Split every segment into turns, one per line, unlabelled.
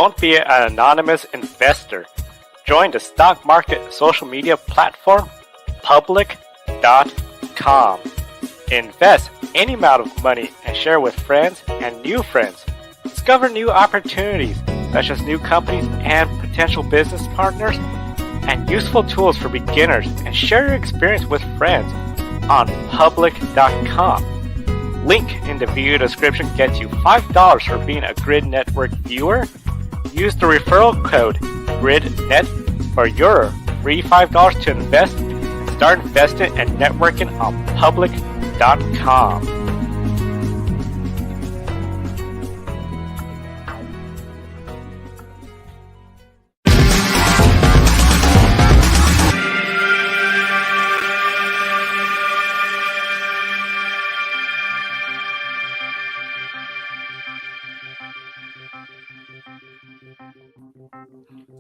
Don't be an anonymous investor. Join the stock market social media platform public.com. Invest any amount of money and share with friends and new friends. Discover new opportunities such as new companies and potential business partners and useful tools for beginners, and share your experience with friends on public.com. Link in the video description gets you $5 for being a Grid Network viewer. Use the referral code GRIDnet for your free $5 to invest and start investing and networking on public.com.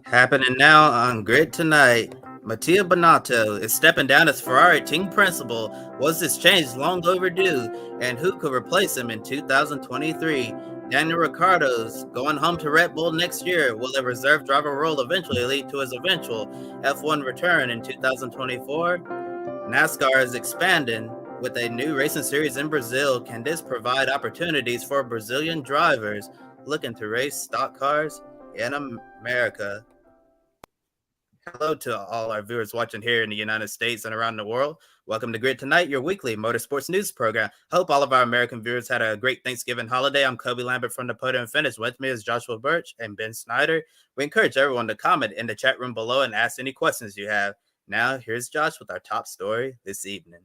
Happening now on Grid Tonight, Mattia Binotto is stepping down as Ferrari team principal. Was this change long overdue? And who could replace him in 2023? Daniel Ricciardo's going home to Red Bull next year. Will a reserve driver role eventually lead to his eventual F1 return in 2024? NASCAR is expanding with a new racing series in Brazil. Can this provide opportunities for Brazilian drivers looking to race stock cars in America? Hello to all our viewers watching here in the United States and around the world. Welcome to Grid Tonight, your weekly motorsports news program. Hope all of our American viewers had a great Thanksgiving holiday. I'm Kobe Lambert from the Podium Finish. With me is Joshua Birch and Ben Snyder. We encourage everyone to comment in the chat room below and ask any questions you have. Now, here's Josh with our top story this evening.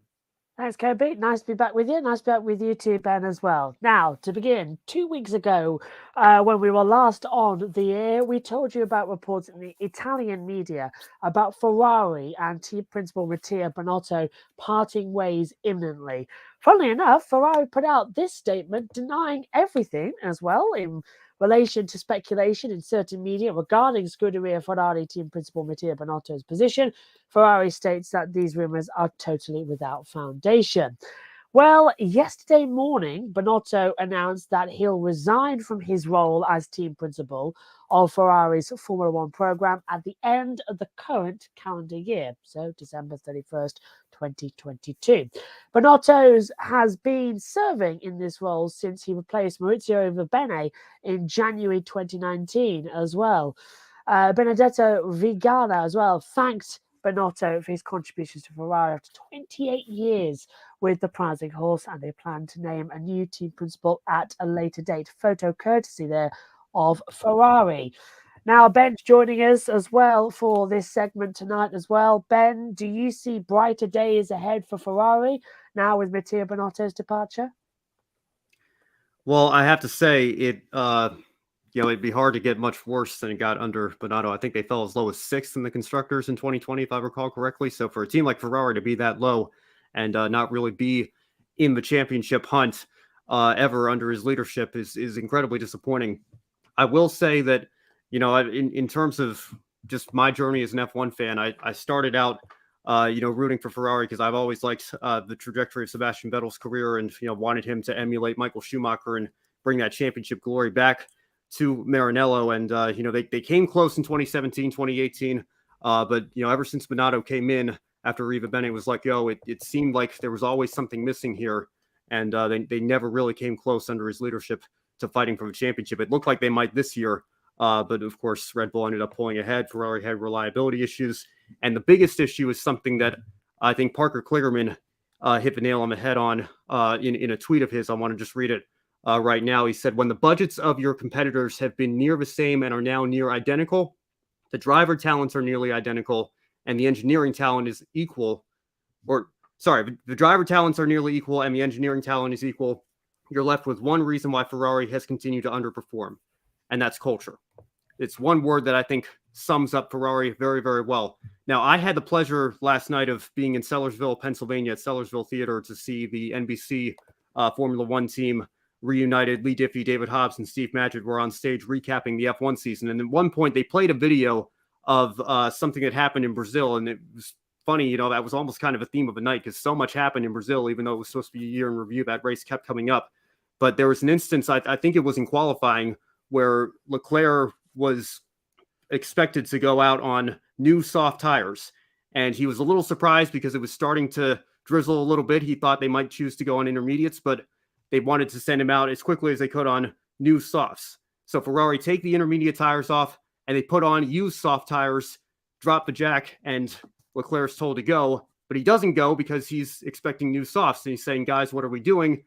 Thanks, Kobe. Nice to be back with you. Nice to be back with you too, Ben, as well. Now, to begin, 2 weeks ago, when we were last on the air, we told you about reports in the Italian media about Ferrari and team principal Mattia Binotto parting ways imminently. Funnily enough, Ferrari put out this statement denying everything as well in relation to speculation in certain media regarding Scuderia Ferrari team principal Mattia Binotto's position. Ferrari states that these rumors are totally without foundation. Well, yesterday morning, Binotto announced that he'll resign from his role as team principal of Ferrari's Formula One program at the end of the current calendar year, so December 31st, 2022. Binotto has been serving in this role since he replaced Maurizio Bene in January 2019 as well. Benedetto Vigana as well thanked Binotto for his contributions to Ferrari after 28 years with the prizing horse, and they plan to name a new team principal at a later date. Photo courtesy there of Ferrari. Now, Ben's joining us as well for this segment tonight as well. Ben, do you see brighter days ahead for Ferrari now with Mattia Binotto's departure?
Well, I have to say it'd be hard to get much worse than it got under Binotto. I think they fell as low as 6th in the constructors in 2020, if I recall correctly. So for a team like Ferrari to be that low and not really be in the championship hunt ever under his leadership is incredibly disappointing. I will say that, in terms of just my journey as an F1 fan, I started out, rooting for Ferrari because I've always liked the trajectory of Sebastian Vettel's career and, wanted him to emulate Michael Schumacher and bring that championship glory back to Maranello. And, they came close in 2017, 2018. But, ever since Binotto came in after Riva Bene was let go, it seemed like there was always something missing here. And they never really came close under his leadership to fighting for the championship. It looked like they might this year. But of course, Red Bull ended up pulling ahead. Ferrari had reliability issues. And the biggest issue is something that I think Parker Kligerman hit the nail on the head on in a tweet of his. I want to just read it right now. He said, when the budgets of your competitors have been near the same and are now near identical, the driver talents are nearly identical, and the engineering talent is equal. The driver talents are nearly equal and the engineering talent is equal. You're left with one reason why Ferrari has continued to underperform, and that's culture. It's one word that I think sums up Ferrari very, very well. Now, I had the pleasure last night of being in Sellersville, Pennsylvania, at Sellersville Theater to see the NBC Formula One team reunited. Lee Diffie, David Hobbs, and Steve Madgett were on stage recapping the F1 season. And at one point, they played a video of something that happened in Brazil. And it was funny, that was almost kind of a theme of the night because so much happened in Brazil, even though it was supposed to be a year in review. That race kept coming up. But there was an instance, I think it was in qualifying, where Leclerc was expected to go out on new soft tires. And he was a little surprised because it was starting to drizzle a little bit. He thought they might choose to go on intermediates, but they wanted to send him out as quickly as they could on new softs. So Ferrari take the intermediate tires off and they put on used soft tires, drop the jack, and Leclerc's told to go, but he doesn't go because he's expecting new softs. And he's saying, guys, what are we doing?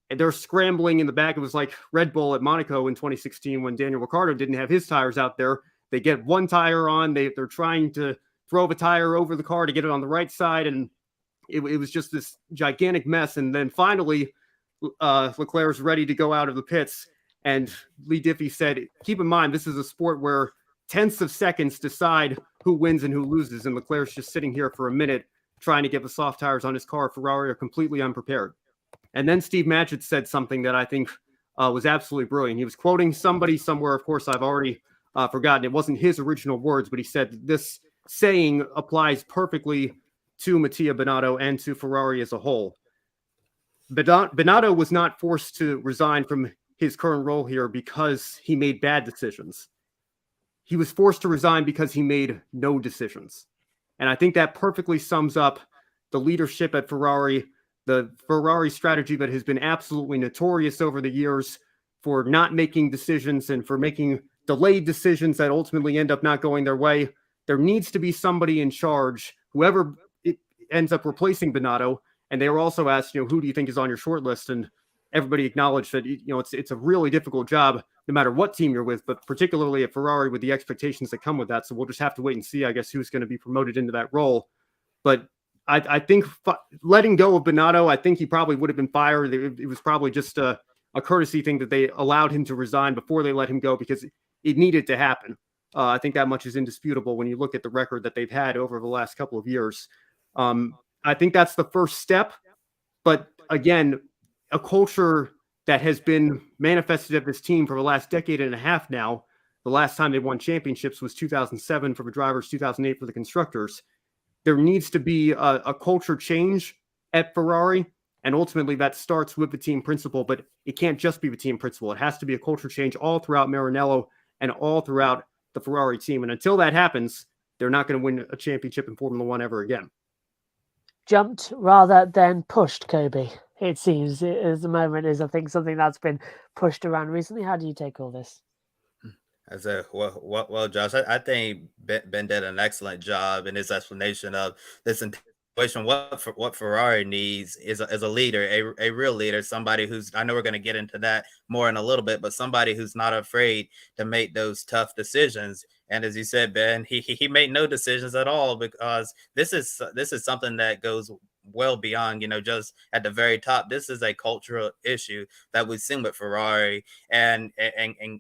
And they're scrambling in the back. It was like Red Bull at Monaco in 2016 when Daniel Ricciardo didn't have his tires out there. They get one tire on. They're trying to throw a tire over the car to get it on the right side. And it was just this gigantic mess. And then finally, Leclerc's ready to go out of the pits. And Lee Diffie said, keep in mind, this is a sport where tenths of seconds decide who wins and who loses. And Leclerc's just sitting here for a minute trying to get the soft tires on his car. Ferrari are completely unprepared. And then Steve Matchett said something that I think was absolutely brilliant. He was quoting somebody somewhere. Of course, I've already forgotten. It wasn't his original words, but he said this saying applies perfectly to Mattia Binotto and to Ferrari as a whole. Binotto was not forced to resign from his current role here because he made bad decisions. He was forced to resign because he made no decisions. And I think that perfectly sums up the leadership at Ferrari, the Ferrari strategy that has been absolutely notorious over the years for not making decisions and for making delayed decisions that ultimately end up not going their way. There needs to be somebody in charge, whoever it ends up replacing Binotto. And they were also asked, who do you think is on your short list? And everybody acknowledged that, it's a really difficult job, no matter what team you're with, but particularly at Ferrari with the expectations that come with that. So we'll just have to wait and see, I guess, who's going to be promoted into that role. But I think letting go of Binotto, I think he probably would have been fired. It was probably just a courtesy thing that they allowed him to resign before they let him go because it needed to happen. I think that much is indisputable when you look at the record that they've had over the last couple of years. I think that's the first step. But again, a culture that has been manifested at this team for the last decade and a half now. The last time they won championships was 2007 for the drivers, 2008 for the constructors. There needs to be a culture change at Ferrari, and ultimately that starts with the team principal, but it can't just be the team principal. It has to be a culture change all throughout Maranello and all throughout the Ferrari team. And until that happens, they're not going to win a championship in Formula One ever again.
Jumped rather than pushed, Kobe. It seems at the moment is, I think, something that's been pushed around recently. How do you take all this?
Well, Josh, I think Ben did an excellent job in his explanation of this situation. What Ferrari needs is a leader, a real leader, somebody who's, I know we're going to get into that more in a little bit, but somebody who's not afraid to make those tough decisions. And as you said, Ben, he made no decisions at all because this is something that goes well beyond, just at the very top. This is a cultural issue that we've seen with Ferrari. And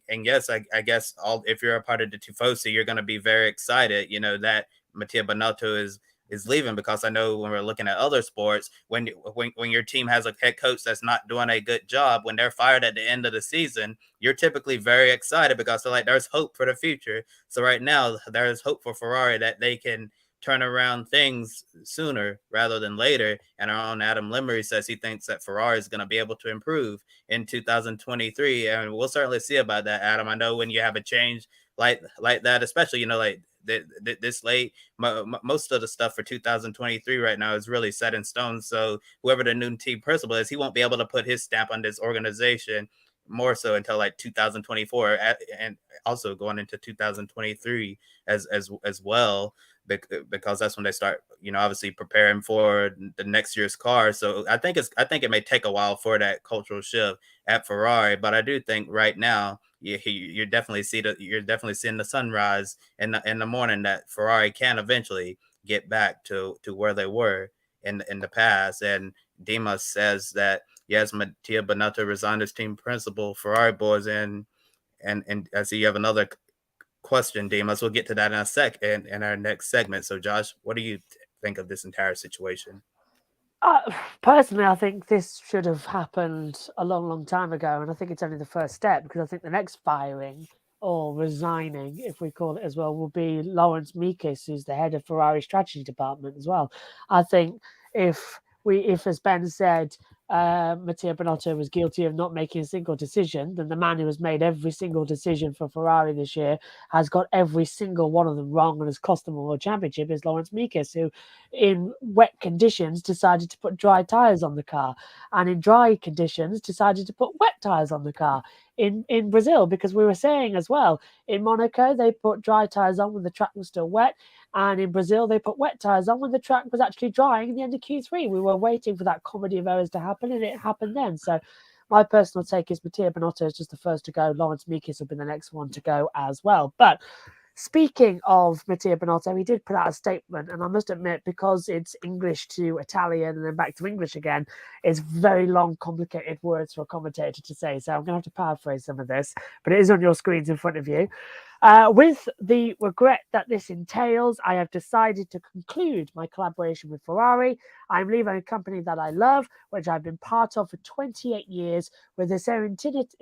yes, I guess if you're a part of the Tifosi, you're going to be very excited, that Mattia Binotto is leaving, because I know when we're looking at other sports, when your team has a head coach that's not doing a good job, when they're fired at the end of the season, you're typically very excited because they're like, there's hope for the future. So right now there is hope for Ferrari that they can turn around things sooner rather than later. And our own Adam Limmery says he thinks that Ferrari is going to be able to improve in 2023. And we'll certainly see about that, Adam. I know when you have a change like that, especially, this late, most of the stuff for 2023 right now is really set in stone. So whoever the new team principal is, he won't be able to put his stamp on this organization more so until like 2024, and also going into 2023 as well, because that's when they start, obviously preparing for the next year's car. So I think it may take a while for that cultural shift at Ferrari, but I do think right now you're definitely seeing the sunrise in the morning, that Ferrari can eventually get back to where they were in the past. And Dimas says that yes, Mattia Binotto resigned as team principal. Ferrari boys, and I see you have another question, Dimas. We'll get to that in our next segment. So Josh, what do you think of this entire situation?
Personally, I think this should have happened a long time ago, and I think it's only the first step, because I think the next firing or resigning, if we call it as well, will be Lawrence Meekis, who's the head of Ferrari strategy department as well. I think if as Ben said, Mattia Binotto was guilty of not making a single decision, then the man who has made every single decision for Ferrari this year has got every single one of them wrong and has cost them a world championship is Lawrence Mekies, who in wet conditions decided to put dry tyres on the car, and in dry conditions decided to put wet tyres on the car in Brazil, because we were saying as well, in Monaco they put dry tyres on when the track was still wet, and in Brazil they put wet tyres on when the track was actually drying at the end of Q3. We were waiting for that comedy of errors to happen, and it happened then. So my personal take is Mattia Binotto is just the first to go. Lawrence Mekies will be the next one to go as well. But speaking of Mattia Binotto, he did put out a statement, and I must admit, because it's English to Italian and then back to English again, it's very long, complicated words for a commentator to say. So I'm going to have to paraphrase some of this, but it is on your screens in front of you. With the regret that this entails, I have decided to conclude my collaboration with Ferrari. I'm leaving a company that I love, which I've been part of for 28 years, with the serenity, that's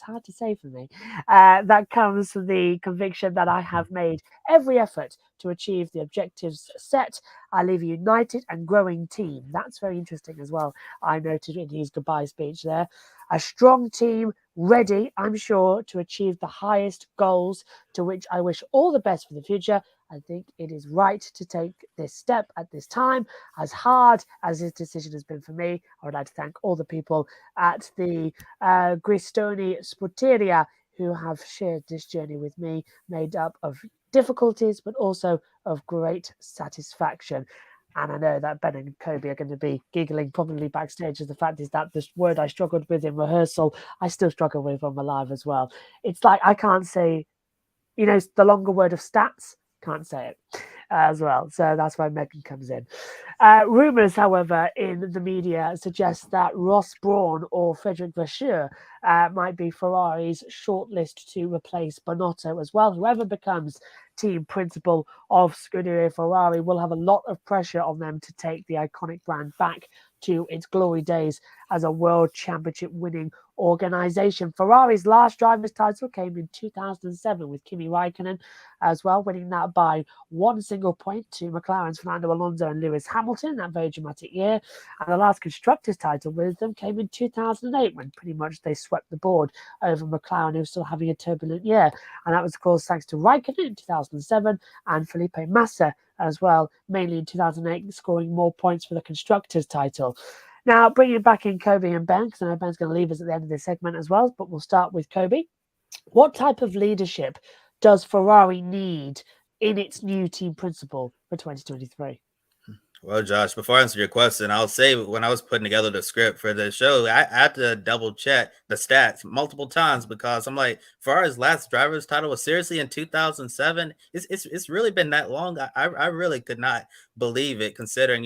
hard to say for me, that comes from the conviction that I have made every effort to achieve the objectives set. I leave a united and growing team. That's very interesting as well. I noted in his goodbye speech there. A strong team, ready, I'm sure, to achieve the highest goals, to which I wish all the best for the future. I think it is right to take this step at this time. As hard as this decision has been for me, I would like to thank all the people at the Scuderia who have shared this journey with me, made up of difficulties, but also of great satisfaction. And I know that Ben and Kobe are going to be giggling probably backstage, as the fact is that this word I struggled with in rehearsal, I still struggle with on the live as well. It's like I can't say, the longer word of stats, can't say it as well. So that's why Megan comes in. Rumours, however, in the media suggest that Ross Brawn or Frederick Vasseur might be Ferrari's shortlist to replace Binotto as well. Whoever becomes team principal of Scuderia Ferrari will have a lot of pressure on them to take the iconic brand back to its glory days as a world championship winning organization. Ferrari's last driver's title came in 2007 with Kimi Raikkonen as well, winning that by one single point to McLaren's Fernando Alonso and Lewis Hamilton, that very dramatic year. And the last constructors title with them came in 2008, when pretty much they swept the board over McLaren, who was still having a turbulent year. And that was, of course, thanks to Raikkonen in 2007 and Felipe Massa as well, mainly in 2008, scoring more points for the constructors title. Now, bringing back in Kobe and Ben, because I know Ben's going to leave us at the end of this segment as well, but we'll start with Kobe. What type of leadership does Ferrari need in its new team principal for 2023?
Well, Josh, before I answer your question, I'll say when I was putting together the script for the show, I had to double check the stats multiple times, because I'm like, Ferrari's last driver's title was seriously in 2007. It's really been that long. I really could not believe it, considering,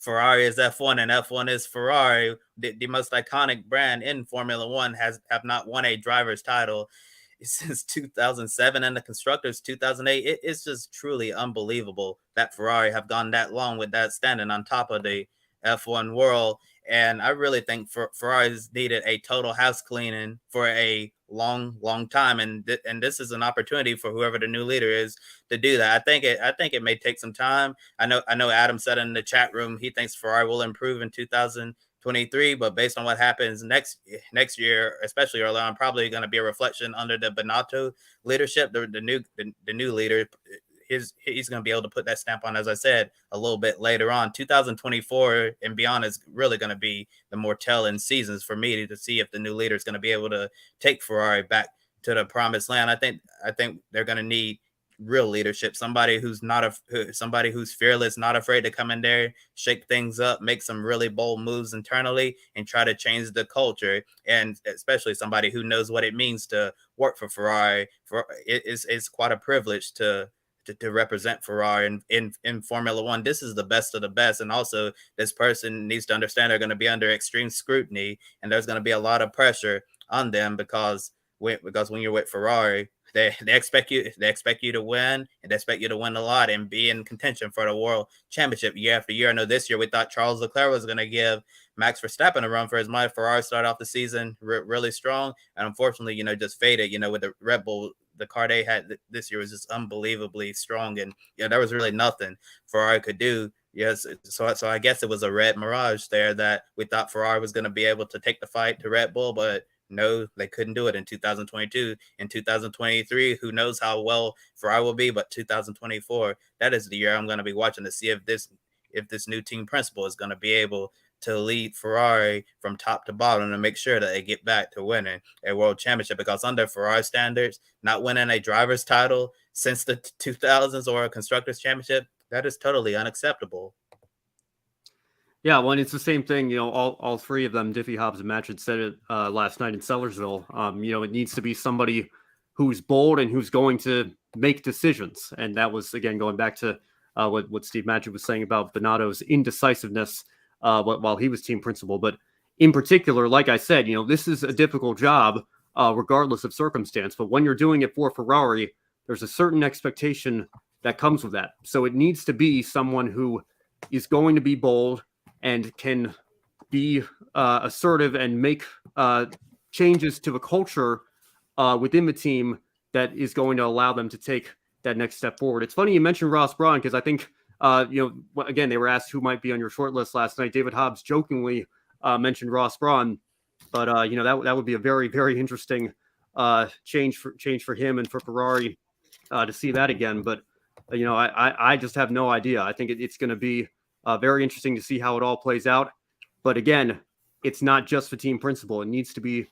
Ferrari is F1 and F1 is Ferrari, the most iconic brand in Formula One, have not won a driver's title since 2007, and the constructors 2008. It's just truly unbelievable that Ferrari have gone that long with that standing on top of the F1 world. And I really think Ferrari's needed a total house cleaning for a long time, and this is an opportunity for whoever the new leader is to do that. I think it may take some time. I know Adam said in the chat room he thinks Ferrari will improve in 2023, but based on what happens next year, especially early on, probably going to be a reflection under the Binotto leadership. The new leader, he's going to be able to put that stamp on, as I said, a little bit later on. 2024 and beyond is really going to be the more telling seasons for me to see if the new leader is going to be able to take Ferrari back to the promised land. I think they're going to need real leadership, somebody who's fearless, not afraid to come in there, shake things up, make some really bold moves internally, and try to change the culture. And especially somebody who knows what it means to work for Ferrari. It's quite a privilege to represent Ferrari in Formula One. This is the best of the best. And also, this person needs to understand they're going to be under extreme scrutiny, and there's going to be a lot of pressure on them, because when you're with Ferrari, they expect you to win, and they expect you to win a lot and be in contention for the world championship year after year. I know this year we thought Charles Leclerc was going to give Max Verstappen a run for his money. Ferrari started off the season really strong, and unfortunately, just faded. With the Red Bull, the car they had this year was just unbelievably strong, and there was really nothing Ferrari could do, Yes, so I guess it was a red mirage there that we thought Ferrari was going to be able to take the fight to Red Bull, but no, they couldn't do it in 2022. In 2023, who knows how well Ferrari will be, but 2024, that is the year I'm going to be watching to see if this new team principal is going to be able to lead Ferrari from top to bottom and make sure that they get back to winning a world championship, because under Ferrari standards, not winning a driver's title since the 2000s or a constructors championship, that is totally unacceptable.
Yeah, well, and it's the same thing. All three of them, Diffie, Hobbs, and Match, had said it last night in Sellersville. It needs to be somebody who's bold and who's going to make decisions. And that was, again, going back to what Steve Matchett was saying about Binotto's indecisiveness while he was team principal. But in particular, like I said, this is a difficult job regardless of circumstance. But when you're doing it for Ferrari, there's a certain expectation that comes with that. So it needs to be someone who is going to be bold and can be assertive and make changes to the culture within the team that is going to allow them to take that next step forward. It's funny you mentioned Ross Brawn, because I think, again, they were asked who might be on your short list last night. David Hobbs jokingly mentioned Ross Brawn, but that would be a very, very interesting change for him and for Ferrari to see that again. But I just have no idea. I think it's going to be very interesting to see how it all plays out. But again, it's not just the team principal. It needs to be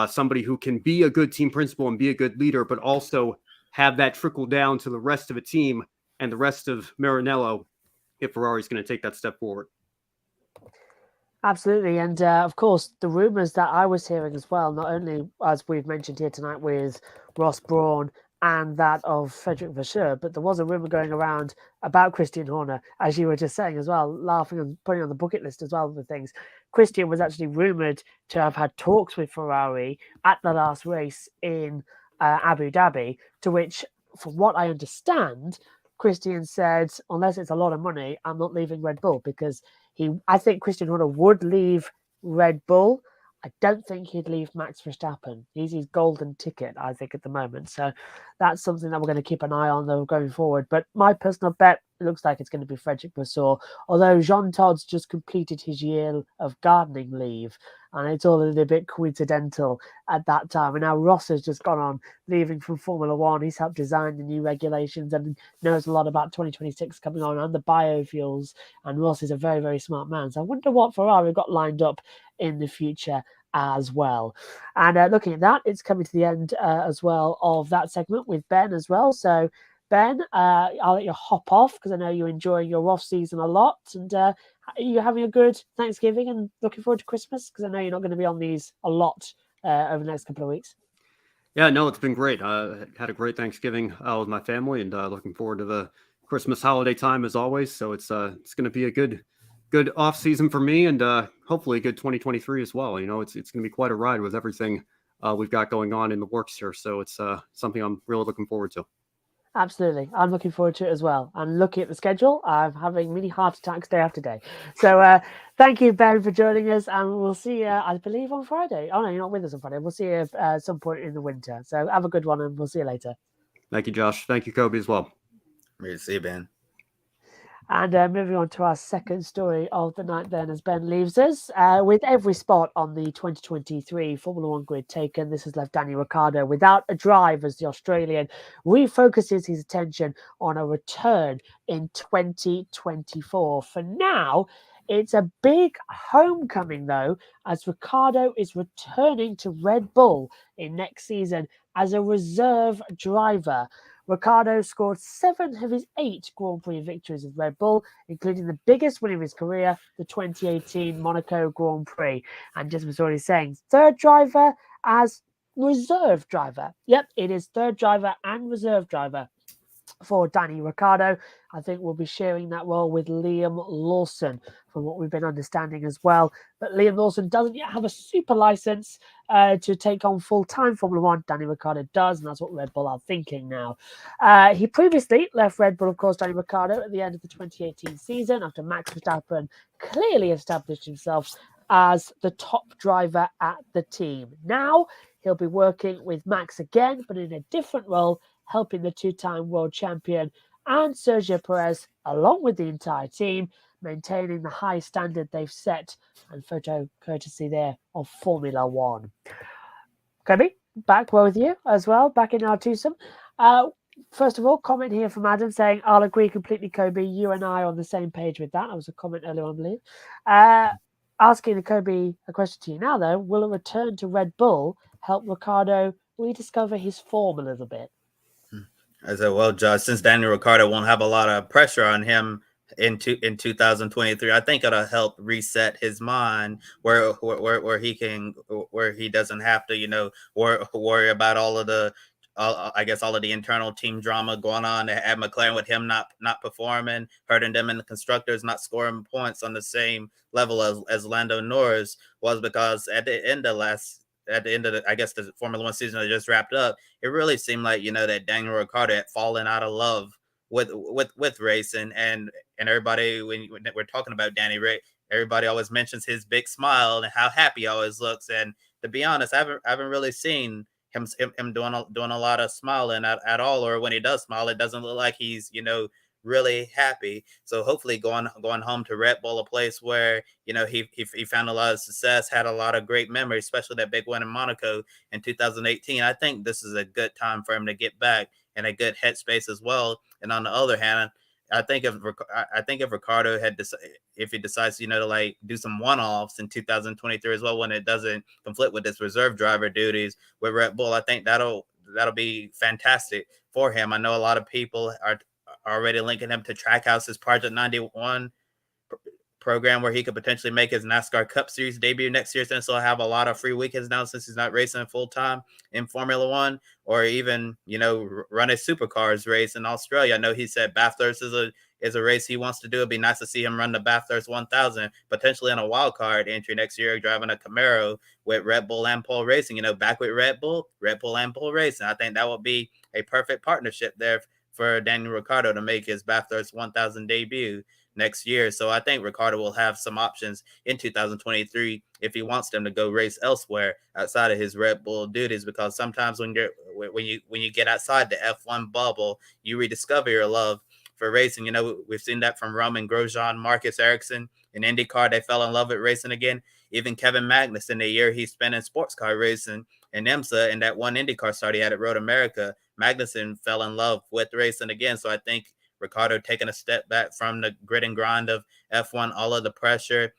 somebody who can be a good team principal and be a good leader, but also have that trickle down to the rest of the team and the rest of Maranello if Ferrari's going to take that step forward.
Absolutely. And of course, the rumours that I was hearing as well, not only as we've mentioned here tonight with Ross Brawn and that of Frederick Vasseur, but there was a rumour going around about Christian Horner, as you were just saying as well, laughing and putting on the bucket list as well with things. Christian was actually rumoured to have had talks with Ferrari at the last race in Abu Dhabi, to which, from what I understand, Christian said, unless it's a lot of money, I'm not leaving Red Bull, because I think Christian Horner would leave Red Bull. I don't think he'd leave Max Verstappen. He's his golden ticket, I think, at the moment. So that's something that we're going to keep an eye on, though, going forward. But my personal bet, it looks like it's going to be Frederick Vasseur, although Jean Todt's just completed his year of gardening leave, and it's all a little bit coincidental at that time. And now Ross has just gone on leaving from Formula One. He's helped design the new regulations and knows a lot about 2026 coming on and the biofuels. And Ross is a very, very smart man. So I wonder what Ferrari got lined up in the future as well. And looking at that, it's coming to the end as well of that segment with Ben as well. So Ben, I'll let you hop off, because I know you're enjoying your off season a lot. And are you having a good Thanksgiving and looking forward to Christmas? Because I know you're not going to be on these a lot over the next couple of weeks.
Yeah, no, it's been great. Had a great Thanksgiving with my family, and looking forward to the Christmas holiday time as always. So it's going to be a good off season for me, and hopefully a good 2023 as well. It's going to be quite a ride with everything we've got going on in the works here. So it's something I'm really looking forward to.
Absolutely. I'm looking forward to it as well. And looking at the schedule, I'm having mini heart attacks day after day. So thank you, Ben, for joining us. And we'll see you, I believe, on Friday. Oh, no, you're not with us on Friday. We'll see you at some point in the winter. So have a good one, and we'll see you later.
Thank you, Josh. Thank you, Kobe, as well.
Great to see you, Ben.
And moving on to our second story of the night then, as Ben leaves us. With every spot on the 2023 Formula One grid taken, this has left Danny Ricciardo without a drive as the Australian refocuses his attention on a return in 2024. For now, it's a big homecoming, though, as Ricciardo is returning to Red Bull in next season as a reserve driver. Ricciardo scored 7 of his 8 Grand Prix victories with Red Bull, including the biggest win of his career, the 2018 Monaco Grand Prix. And just was already saying, third driver as reserve driver. Yep, it is third driver and reserve driver for Danny Ricciardo. I think we'll be sharing that role with Liam Lawson, from what we've been understanding as well. But Liam Lawson doesn't yet have a super license to take on full-time Formula One. Danny Ricciardo does, and that's what Red Bull are thinking now. He previously left Red Bull, of course, Danny Ricciardo, at the end of the 2018 season after Max Verstappen clearly established himself as the top driver at the team. Now he'll be working with Max again, but in a different role, helping the two-time world champion and Sergio Perez, along with the entire team, maintaining the high standard they've set. And photo courtesy there of Formula One. Kobe, back with you as well, back in our twosome. First of all, comment here from Adam saying, I'll agree completely, Kobe. You and I are on the same page with that. That was a comment earlier on, I believe. Asking Kobe a question to you now, though. Will a return to Red Bull help Ricciardo rediscover his form a little bit?
I said, well, Josh, since Daniel Ricciardo won't have a lot of pressure on him in 2023, I think it'll help reset his mind where he doesn't have to, worry about all of the internal team drama going on at McLaren with him not performing, hurting them in the constructors, not scoring points on the same level as Lando Norris was, because at the end of the Formula One season that just wrapped up, it really seemed like, that Daniel Ricciardo had fallen out of love with racing, and everybody, when we're talking about Danny Rick, everybody always mentions his big smile and how happy he always looks. And to be honest, I haven't really seen him doing a lot of smiling at all, or when he does smile, it doesn't look like he's really happy. So hopefully going home to Red Bull, a place where he found a lot of success, had a lot of great memories, especially that big win in Monaco in 2018. I think this is a good time for him to get back in a good headspace as well. And on the other hand, I think if Ricciardo if he decides to do some one-offs in 2023 as well, when it doesn't conflict with his reserve driver duties with Red Bull, I think that'll be fantastic for him. I know a lot of people are already linking him to Trackhouse's Project 91 program, where he could potentially make his NASCAR Cup Series debut next year, since he'll have a lot of free weekends now since he's not racing full-time in Formula One, or even run a supercars race in Australia. I know he said Bathurst is a race he wants to do. It'd be nice to see him run the Bathurst 1000, potentially in a wild card entry next year, driving a Camaro with Red Bull and Pole Racing, back with Red Bull and Pole Racing. I think that would be a perfect partnership there for Daniel Ricciardo to make his Bathurst 1000 debut next year. So I think Ricciardo will have some options in 2023 if he wants them to go race elsewhere outside of his Red Bull duties, because sometimes when you get outside the F1 bubble, you rediscover your love for racing. We've seen that from Roman Grosjean, Marcus Ericsson in IndyCar. They fell in love with racing again. Even Kevin Magnussen, the year he spent in sports car racing in IMSA, and that one IndyCar start he had at Road America, Magnussen fell in love with racing again. So I think Ricciardo taking a step back from the grit and grind of F1, all of the pressure,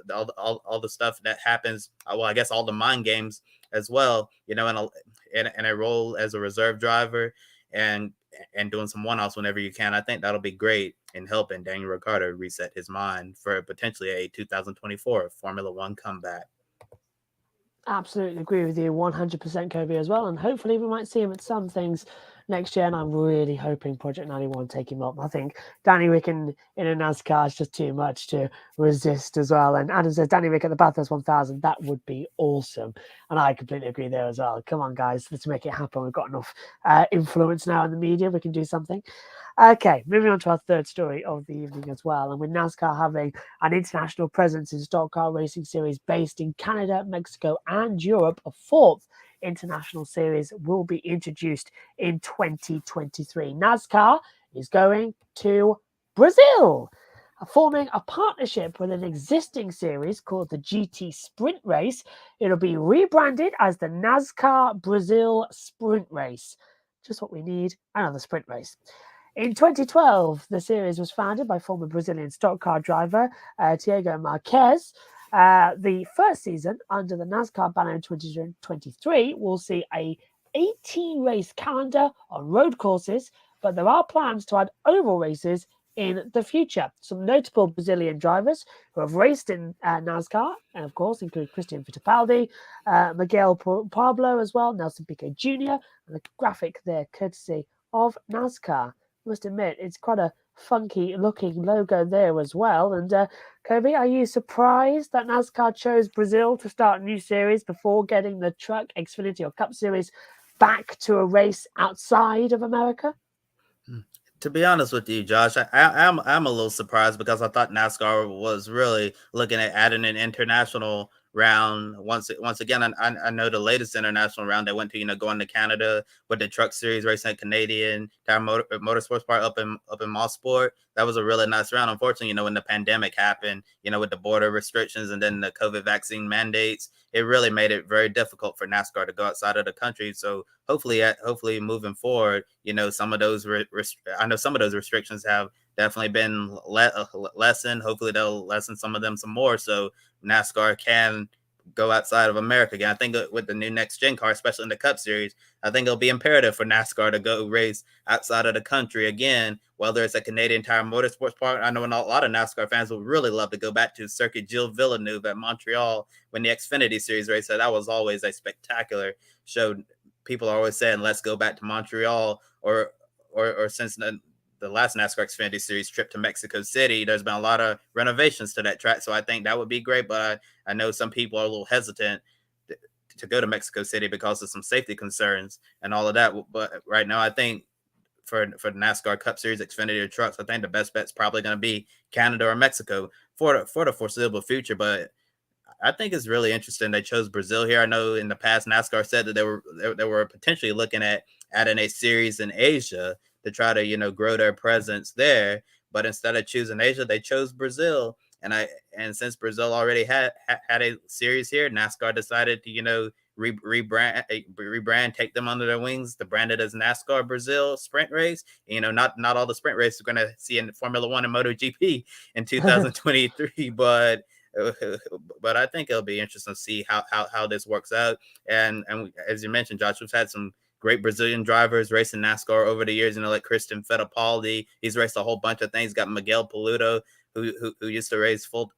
all the stuff that happens. Well, I guess all the mind games as well, in a role as a reserve driver and doing some one-offs whenever you can. I think that'll be great in helping Daniel Ricciardo reset his mind for potentially a 2024 Formula One comeback.
Absolutely agree with you 100%, Kobe, as well. And hopefully we might see him at some things next year. And I'm really hoping Project 91 take him up. I think Danny Rick in a NASCAR is just too much to resist as well. And Adam says Danny Rick at the Bathurst 1000. That would be awesome. And I completely agree there as well. Come on, guys. Let's make it happen. We've got enough influence now in the media. We can do something. Okay, moving on to our third story of the evening as well. And with NASCAR having an international presence in stock car racing series based in Canada, Mexico, and Europe, a fourth international series will be introduced in 2023. NASCAR is going to Brazil, forming a partnership with an existing series called the GT Sprint Race. It'll be rebranded as the NASCAR Brazil Sprint Race. Just what we need, another sprint race. In 2012, the series was founded by former Brazilian stock car driver Tiago Marques. The first season under the NASCAR banner in 2023 will see a 18-race calendar on road courses, but there are plans to add oval races in the future. Some notable Brazilian drivers who have raced in NASCAR, and of course, include Christian Fittipaldi, Miguel Pablo as well, Nelson Piquet Jr., and the graphic there courtesy of NASCAR. I must admit, it's quite a funky looking logo there as well. And Kobe, are you surprised that NASCAR chose Brazil to start a new series before getting the Truck, Xfinity or Cup Series back to a race outside of America?
To be honest with you, Josh, I'm a little surprised, because I thought NASCAR was really looking at adding an international round. Once again, I know the latest international round they went to, going to Canada with the Truck Series racing at Canadian Tire Motorsports Park up in Mosport. That was a really nice round. Unfortunately, when the pandemic happened, with the border restrictions and then the COVID vaccine mandates, it really made it very difficult for NASCAR to go outside of the country. So hopefully moving forward, some of those I know some of those restrictions have definitely been lessened. Hopefully they'll lessen some of them some more, so NASCAR can go outside of America again. I think with the new next gen car, especially in the Cup Series, I think it'll be imperative for NASCAR to go race outside of the country again, whether it's a Canadian Tire Motorsports Park. I know a lot of NASCAR fans would really love to go back to Circuit Gilles Villeneuve at Montreal when the Xfinity Series race. So that was always a spectacular show. People are always saying, let's go back to Montreal, or since the last NASCAR Xfinity Series trip to Mexico City, there's been a lot of renovations to that track. So I think that would be great. But I know some people are a little hesitant to go to Mexico City because of some safety concerns and all of that. But right now, I think for the NASCAR Cup Series Xfinity trucks, I think the best bet's probably going to be Canada or Mexico for the foreseeable future. But I think it's really interesting they chose Brazil here. I know in the past NASCAR said that they were potentially looking at adding a series in Asia to try to grow their presence there, but instead of choosing Asia, they chose Brazil. And since Brazil already had a series here, NASCAR decided to rebrand, take them under their wings, to brand it as NASCAR Brazil Sprint Race. Not all the sprint races we're going to see in Formula One and MotoGP in 2023, but I think it'll be interesting to see how this works out. And as you mentioned, Josh, we've had some great Brazilian drivers racing NASCAR over the years, like Christian Fittipaldi. He's raced a whole bunch of things. Got Miguel Paludo, who used to race full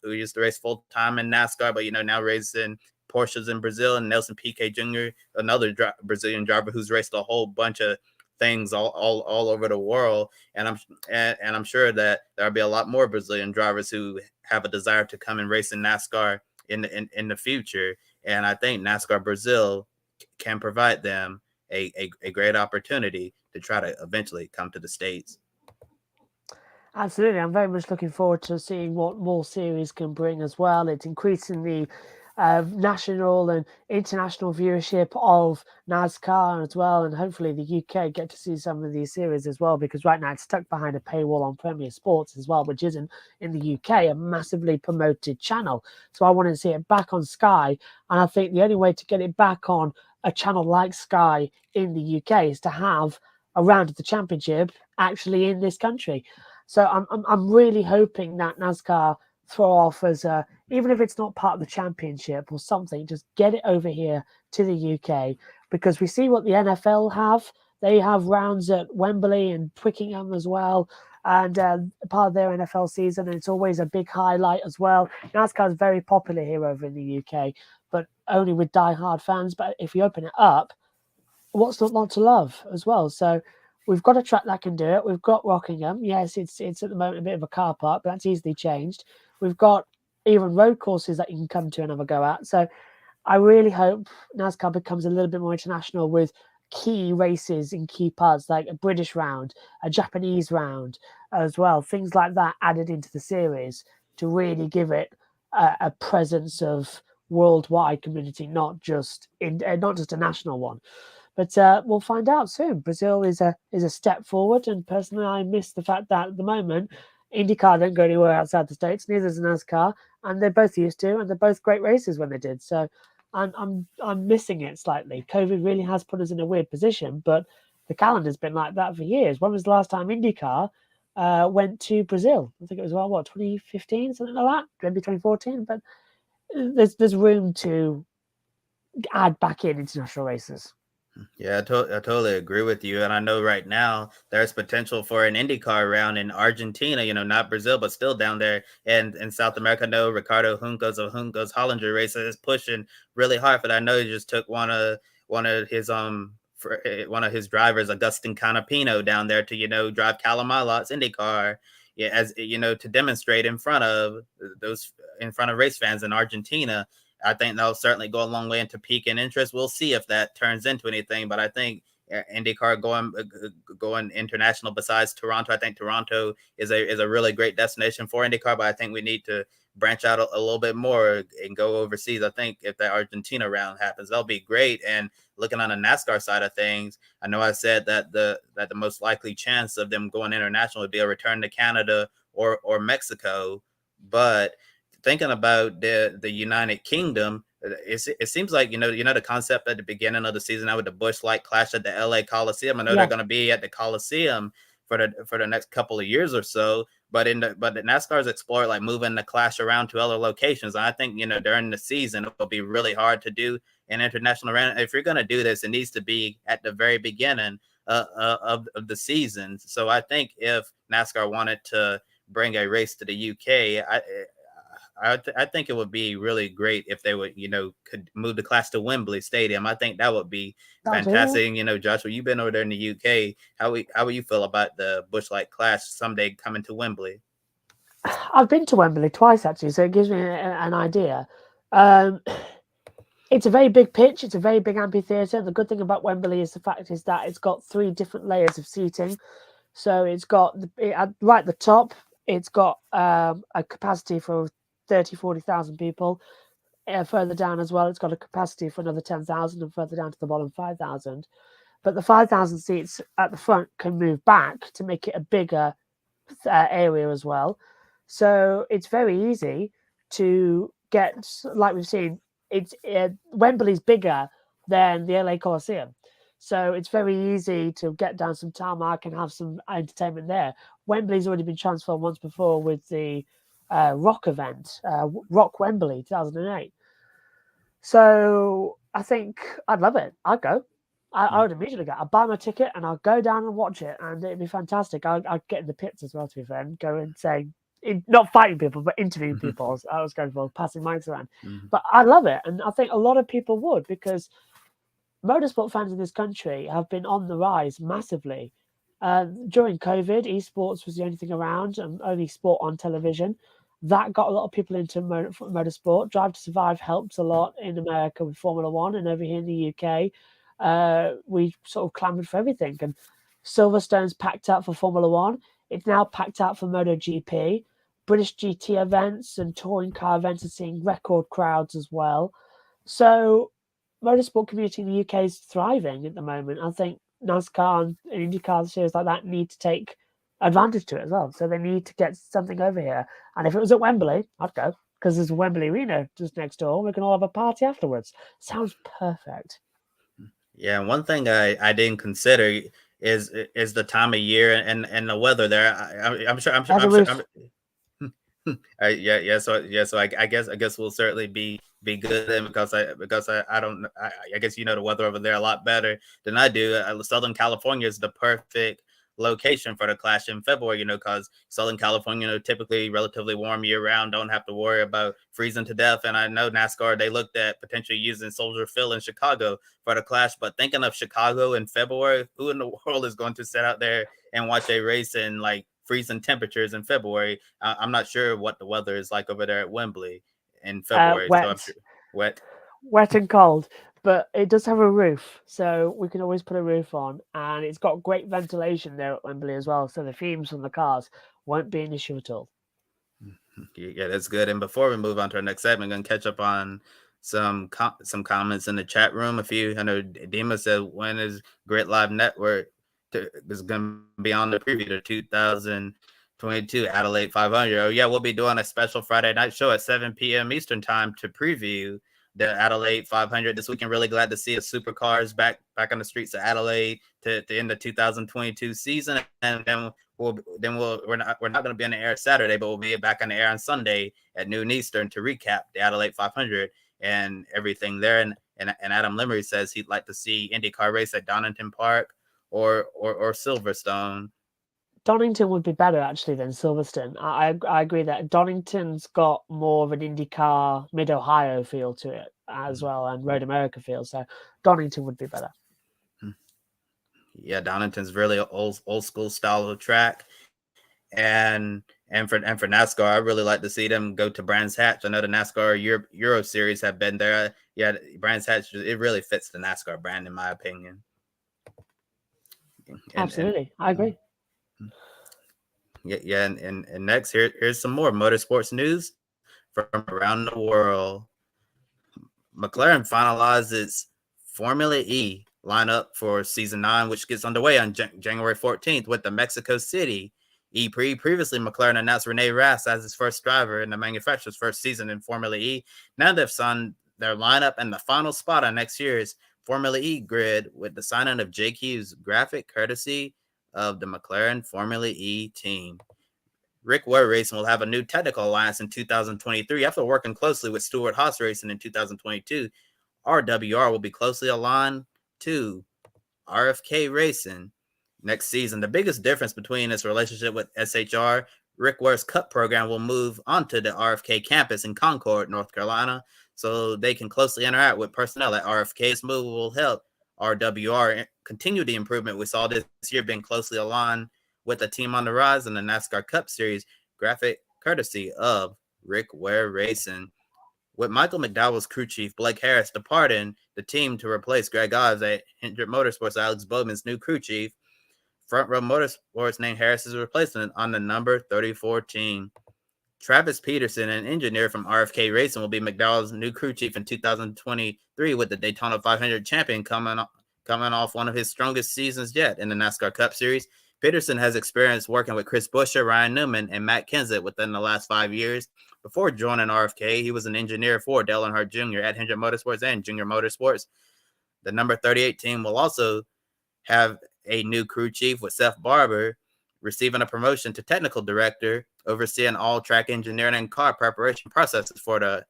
time in NASCAR, but now racing Porsches in Brazil, and Nelson Piquet Jr., another Brazilian driver who's raced a whole bunch of things all over the world. And I'm sure that there'll be a lot more Brazilian drivers who have a desire to come and race in NASCAR in the future. And I think NASCAR Brazil can provide them a great opportunity to try to eventually come to the States.
Absolutely. I'm very much looking forward to seeing what more series can bring as well. It's increasing the national and international viewership of NASCAR as well, and hopefully the UK get to see some of these series as well, because right now it's stuck behind a paywall on Premier Sports as well, which isn't in the UK a massively promoted channel. So I want to see it back on Sky, and I think the only way to get it back on a channel like Sky in the UK is to have a round of the championship actually in this country. So I'm really hoping that NASCAR throw off as even if it's not part of the championship or something, just get it over here to the UK, because we see what the NFL have. They have rounds at Wembley and Twickenham as well, and part of their NFL season, and it's always a big highlight as well. NASCAR is very popular here over in the UK, but only with die-hard fans. But if you open it up, what's not to love as well? So we've got a track that can do it. We've got Rockingham. Yes, it's at the moment a bit of a car park, but that's easily changed. We've got even road courses that you can come to and have a go at. So I really hope NASCAR becomes a little bit more international with key races in key parts, like a British round, a Japanese round as well. Things like that added into the series to really give it a presence of worldwide community, not just a national one. But we'll find out soon. Brazil is a step forward, and personally, I miss the fact that at the moment, IndyCar don't go anywhere outside the States. Neither does NASCAR, and they're both used to, and they're both great races when they did. So I'm missing it slightly. COVID really has put us in a weird position, but the calendar's been like that for years. When was the last time IndyCar went to Brazil? I think it was 2015, something like that, maybe 2014. But there's room to add back in international races.
Yeah, I totally agree with you. And I know right now there's potential for an IndyCar round in Argentina, not Brazil, but still down there. And in South America, I know Ricardo Juncos of Juncos Hollinger Racer is pushing really hard for that. I know he just took one of his drivers, Agustin Canapino, down there to, drive Callum Ilot's IndyCar. Yeah, as to demonstrate in front of race fans in Argentina. I think that'll certainly go a long way into piquing interest. We'll see if that turns into anything, but I think IndyCar going international besides Toronto. I think Toronto is a really great destination for IndyCar, but I think we need to branch out a little bit more and go overseas. I think if the Argentina round happens, that'll be great. And looking on the NASCAR side of things, I know I said that the most likely chance of them going international would be a return to Canada or Mexico, but thinking about the United Kingdom, it seems like the concept at the beginning of the season now with the Busch Light clash at the LA Coliseum. I know they're going to be at the Coliseum for the next couple of years or so, but the NASCAR's explored like moving the clash around to other locations. And I think during the season it will be really hard to do an international round. If you're going to do this, it needs to be at the very beginning of the season. So I think if NASCAR wanted to bring a race to the UK, I think it would be really great if they would, could move the class to Wembley Stadium. I think that would be fantastic. Joshua, you've been over there in the UK. How would you feel about the Busch Light clash someday coming to Wembley?
I've been to Wembley twice actually, so it gives me an idea. It's a very big pitch. It's a very big amphitheatre. The good thing about Wembley is the fact is that it's got 3 different layers of seating. So it's got right at the top, it's got a capacity for 40,000 people. Further down as well, it's got a capacity for another 10,000, and further down to the bottom, 5,000. But the 5,000 seats at the front can move back to make it a bigger area as well. So it's very easy to get, like we've seen, Wembley's bigger than the LA Coliseum. So it's very easy to get down some tarmac and have some entertainment there. Wembley's already been transformed once before with the Rock event, Rock Wembley 2008. So I think I'd love it. I'd go. I would immediately go. I'd buy my ticket and I'll go down and watch it, and it'd be fantastic. I'd get in the pits as well, to be fair, and go and say, not fighting people, but interviewing people. I was going for passing mics around. But I love it, and I think a lot of people would, because motorsport fans in this country have been on the rise massively. During COVID, esports was the only thing around and only sport on television. That got a lot of people into motorsport. Drive to Survive helped a lot in America with Formula One, and over here in the UK, we sort of clamoured for everything. And Silverstone's packed out for Formula One. It's now packed out for MotoGP. British GT events and touring car events are seeing record crowds as well. So motorsport community in the UK is thriving at the moment. I think NASCAR and IndyCar series like that need to take advantage to it as well. So they need to get something over here. And if it was at Wembley, I'd go, because there's a Wembley Arena just next door. We can all have a party afterwards. Sounds perfect.
Yeah, one thing I didn't consider is the time of year and the weather there. I'm sure. So I guess we'll certainly be good then, because I don't, I guess the weather over there a lot better than I do. Southern California is the perfect location for the clash in February, because Southern California, typically relatively warm year round, don't have to worry about freezing to death. And I know NASCAR, they looked at potentially using Soldier Field in Chicago for the clash, but thinking of Chicago in February, who in the world is going to sit out there and watch a race in like freezing temperatures in February? I'm not sure what the weather is like over there at Wembley in February.
Wet.
So I'm sure,
wet and cold, but it does have a roof, so we can always put a roof on, and it's got great ventilation there at Wembley as well, so the fumes from the cars won't be an issue at all.
Yeah, that's good. And before we move on to our next segment, I'm going to catch up on some comments in the chat room. I know Dima said, when is Grid Live Network is going to be on the preview to 2022 Adelaide 500? Oh yeah, we'll be doing a special Friday night show at 7 p.m. Eastern time to preview the Adelaide 500 this weekend. Really glad to see the supercars back on the streets of Adelaide to end the 2022 season. And then we're not going to be on the air Saturday, but we'll be back on the air on Sunday at noon Eastern to recap the Adelaide 500 and everything there. And Adam Limmery says he'd like to see IndyCar race at Donington Park or Silverstone.
Donington would be better actually than Silverstone. I agree that Donington's got more of an IndyCar Mid-Ohio feel to it as well, and Road America feel. So Donington would be better.
Yeah, Donington's really an old school style of track, and for NASCAR, I really like to see them go to Brands Hatch. I know the NASCAR Euro Series have been there. Yeah, Brands Hatch, it really fits the NASCAR brand in my opinion.
Absolutely. I agree.
Yeah, and next here's some more motorsports news from around the world. McLaren finalized its Formula E lineup for season 9, which gets underway on January 14th with the Mexico City E-Prix. Previously, McLaren announced Rene Rast as its first driver in the manufacturer's first season in Formula E. Now they've signed their lineup and the final spot on next year's Formula E grid with the signing of JQ's graphic courtesy of the McLaren Formula E team. Rick Ware Racing will have a new technical alliance in 2023 after working closely with Stewart Haas Racing in 2022. RWR will be closely aligned to RFK Racing next season. The biggest difference between its relationship with SHR, Rick Ware's Cup program will move onto the RFK campus in Concord, North Carolina, so they can closely interact with personnel at RFK. This move will help RWR continue the improvement we saw this year, being closely aligned with the team on the rise in the NASCAR Cup Series, graphic courtesy of Rick Ware Racing. With Michael McDowell's crew chief, Blake Harris, departing the team to replace Greg Ives at Hendrick Motorsports, Alex Bowman's new crew chief, Front Row Motorsports named Harris as a replacement on the number 34 team. Travis Peterson, an engineer from RFK Racing, will be McDowell's new crew chief in 2023 with the Daytona 500 champion coming off one of his strongest seasons yet in the NASCAR Cup Series. Peterson has experience working with Chris Buescher, Ryan Newman, and Matt Kenseth within the last 5 years. Before joining RFK, he was an engineer for Dale Earnhardt Jr. at Hendrick Motorsports and Junior Motorsports. The number 38 team will also have a new crew chief, with Seth Barber receiving a promotion to technical director, overseeing all track engineering and car preparation processes for the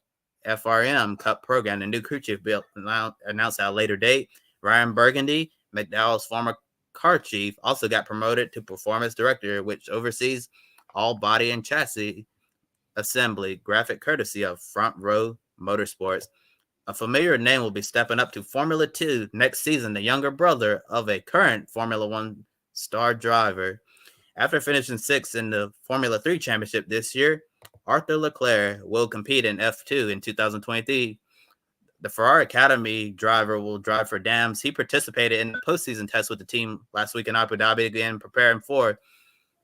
FRM Cup program. The new crew chief will announced at a later date. Ryan Burgundy, McDowell's former car chief, also got promoted to performance director, which oversees all body and chassis assembly, graphic courtesy of Front Row Motorsports. A familiar name will be stepping up to Formula 2 next season, the younger brother of a current Formula 1 star driver. After finishing 6th in the Formula 3 championship this year, Arthur Leclerc will compete in F2 in 2023. The Ferrari Academy driver will drive for Dams. He participated in the postseason test with the team last week in Abu Dhabi, again preparing for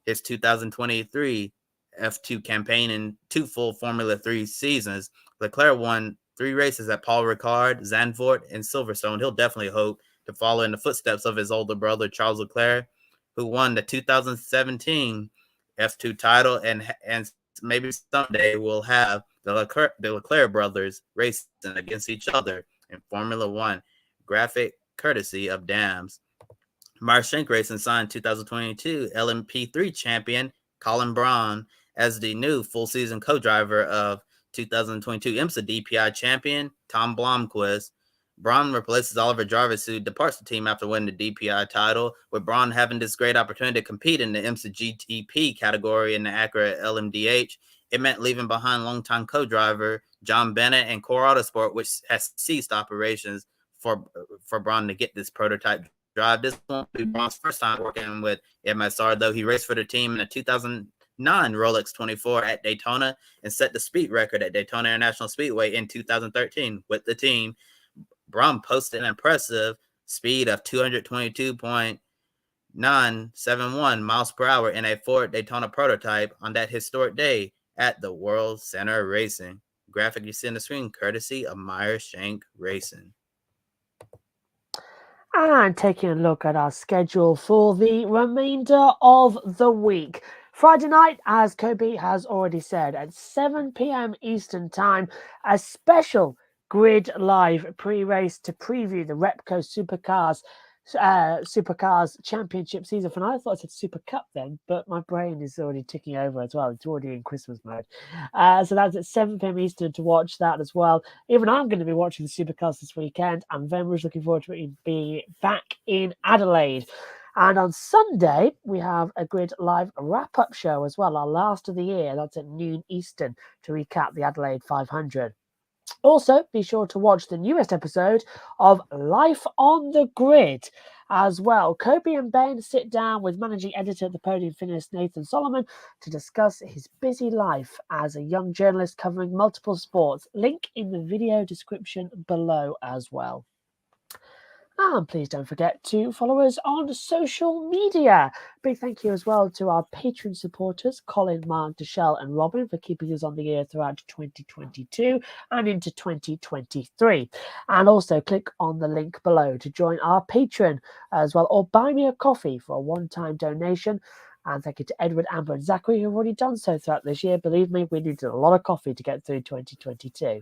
his 2023 F2 campaign in 2 full Formula 3 seasons. Leclerc won 3 races at Paul Ricard, Zandvoort, and Silverstone. He'll definitely hope to follow in the footsteps of his older brother, Charles Leclerc, who won the 2017 F2 title, and maybe someday we'll have the Leclerc brothers racing against each other in Formula 1, graphic courtesy of Dams. Marsh-Shank Racing signed 2022 LMP3 champion Colin Braun as the new full-season co-driver of 2022 IMSA DPI champion Tom Blomqvist. Braun replaces Oliver Jarvis, who departs the team after winning the DPI title, with Braun having this great opportunity to compete in the IMSA GTP category in the Acura LMDH. It meant leaving behind longtime co-driver John Bennett and Core Autosport, which has ceased operations for Braun to get this prototype drive. This won't be Braun's first time working with MSR, though. He raced for the team in the 2009 Rolex 24 at Daytona and set the speed record at Daytona International Speedway in 2013 with the team. Braun posted an impressive speed of 222.971 miles per hour in a Ford Daytona prototype on that historic day at the World Center Racing. Graphic you see on the screen, courtesy of Meyer-Shank Racing.
And taking a look at our schedule for the remainder of the week. Friday night, as Kobe has already said, at 7 p.m. Eastern Time, a special Grid Live pre-race to preview the Repco Supercars Championship season finale. I thought I said Super Cup then, but my brain is already ticking over as well. It's already in Christmas mode. So that's at 7 p.m. Eastern to watch that as well. Even I'm going to be watching the Supercars this weekend. I'm very much looking forward to it being back in Adelaide. And on Sunday, we have a Grid Live wrap-up show as well, our last of the year. That's at noon Eastern to recap the Adelaide 500. Also, be sure to watch the newest episode of Life on the Grid as well. Kobe and Ben sit down with managing editor at the Podium Fitness, Nathan Solomon, to discuss his busy life as a young journalist covering multiple sports. Link in the video description below as well. And please don't forget to follow us on social media. Big thank you as well to our Patreon supporters, Colin, Mark, Deshelle, and Robin, for keeping us on the air throughout 2022 and into 2023. And also click on the link below to join our Patreon as well, or buy me a coffee for a one-time donation. And thank you to Edward, Amber, and Zachary, who've already done so throughout this year. Believe me, we needed a lot of coffee to get through 2022.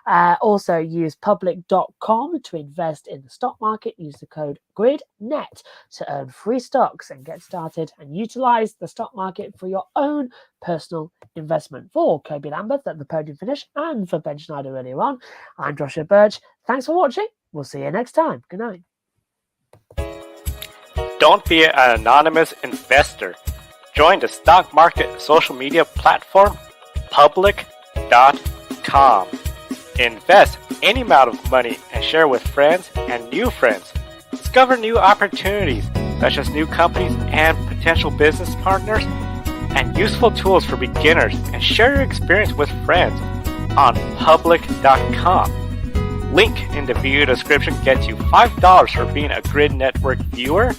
Also, use public.com to invest in the stock market. Use the code GRIDnet to earn free stocks and get started and utilize the stock market for your own personal investment. For Kobe Lambert at the podium finish and for Ben Schneider earlier on, I'm Joshua Birch. Thanks for watching. We'll see you next time. Good night.
Don't be an anonymous investor. Join the stock market social media platform, public.com. Invest any amount of money and share with friends and new friends. Discover new opportunities, such as new companies and potential business partners, and useful tools for beginners, and share your experience with friends on public.com. Link in the video description gets you $5 for being a Grid Network viewer.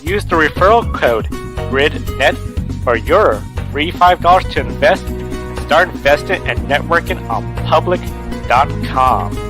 Use the referral code GRIDnet for your free $5 to invest. Start investing and networking on public.com.